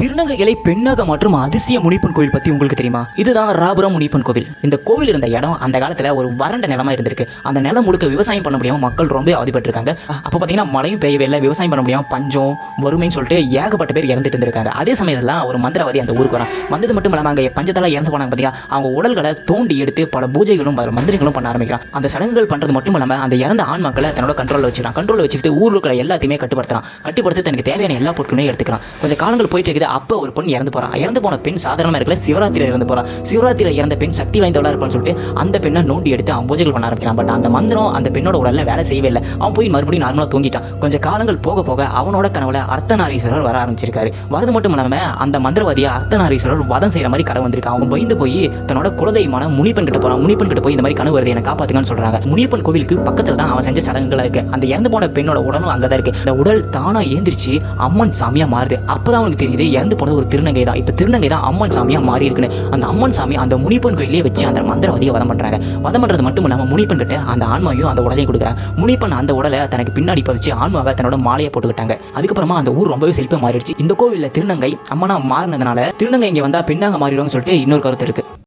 திருநங்கைகளை பெண்ணாக மாற்றும் அதிசய முனிப்பன் கோவில் பத்தி உங்களுக்கு தெரியுமா? இதுதான் ராபுரம் முனிப்பன் கோவில். இந்த கோவில் இருந்த இடம் அந்த காலத்துல ஒரு வறண்ட நிலமா இருந்திருக்கு. அந்த நிலம் முழுக்க விவசாயம் பண்ண முடியாம மக்கள் ரொம்ப அவதிப்பட்டிருக்காங்க. அப்ப பாத்தீங்கன்னா மழையும் பெய்யவே இல்லை, விவசாயம் பண்ண முடியாம பஞ்சம் வறுமைன்னு சொல்லிட்டு ஏகப்பட்ட பேர் இறந்துட்டு இருந்திருக்காங்க. அதே சமயத்துல ஒரு மந்திரவாதி அந்த ஊருக்கு வரான். வந்தது மட்டும் இல்லாம அங்க பஞ்சத்தால இறந்து போனாங்க பாத்தீங்க, அவங்க உடல்களை தோண்டி எடுத்து பல பூஜைகளும் மந்திரங்களும் பண்ண ஆரம்பிக்கிறான். அந்த சடங்குகள் பண்றது மட்டும் இல்லாம அந்த இறந்த ஆன்மாக்களை தன்னோட கண்ட்ரோல்ல வச்சுக்கிறான். கண்ட்ரோல்ல வச்சுக்கிட்டு ஊர்ல இருக்கிற எல்லாத்தையுமே கட்டுப்படுத்தி தனக்கு தேவையான எல்லா பொருட்களுமே எடுத்துக்கலாம். கொஞ்சம் காலங்கள் போயிட்டு இருக்குது. அப்ப ஒரு பெண் இறந்து போறா. இறந்து போன பெண் சாதாரணமா இருக்கல, சிவராத்திரியில இறந்து போறா. சிவராத்திரியில இறந்த பெண் சக்தி வாய்ந்தவளா இருப்பான்னு சொல்லிட்டு அந்த பெண்ணை நோண்டி எடுத்து அவன் பூஜைகள் பண்ண ஆரம்பிக்கிறான். பட் அந்த மந்திரம் அந்த பெண்ணோட உடல்ல வேலை செய்யவே இல்லை. அவன் போய் மறுபடியும் நார்மலா தூங்கிட்டான். கொஞ்சம் காலங்கள் போக போக அவனோட கனவுல அர்த்தநாரீஸ்வரர் வர ஆரம்பிச்சிருக்காரு. வரது மட்டும் இல்லாம அந்த மந்திரவாதியை அர்த்தநாரீஸ்வரர் வதம் செய்யற மாதிரி கனவு வந்திருக்கு. அவன் பயந்து போய் தன்னோட குலதெய்வமான முனிப்பன் கிட்ட போறான். முனிப்பன் கிட்ட போய் இந்த மாதிரி கனவு வருது, என்னை காப்பாத்துங்கன்னு சொல்றாங்க. முனிப்பன் கோவிலுக்கு பக்கத்துல தான் அவன் செஞ்ச சடங்குகள் இருக்கு. அந்த இறந்து போன பெண்ணோட உடலும் அங்கதான் இருக்கு. இந்த உடல் தானா ஏந்திரிச்சு அம்மன் சாமியா மாறுது. அப்பதான் அவனுக்கு தெரியுது இறந்து போனது ஒரு திருநங்கை தான். இப்ப திருநங்கை தான் அம்மன் சாமியா மாறி இருக்குன்னு. அந்த அம்மன் சாமி அந்த முனிப்பன் கோயிலே வச்சு அந்த மந்திரவாதியை வதம் பண்றாங்க. வதம் பண்றது மட்டும் இல்லாம முனிப்பன் கிட்ட அந்த ஆன்மாவையும் அந்த உடலையும் கொடுக்குறாங்க. முனிப்பன் அந்த உடலை தனக்கு பின்னாடி பதிச்சு ஆன்மாவை தன்னோட மாலையை போட்டுக்கிட்டாங்க. அதுக்கப்புறமா அந்த ஊர் ரொம்பவே செழிப்பா மாறிடுச்சு. இந்த கோவில்ல திருநங்கை அம்மனா மாறினதுனால திருநங்கை இங்க வந்தா பெண்ணாக மாறிடுவாங்க சொல்லிட்டு இன்னொரு கருத்து இருக்கு.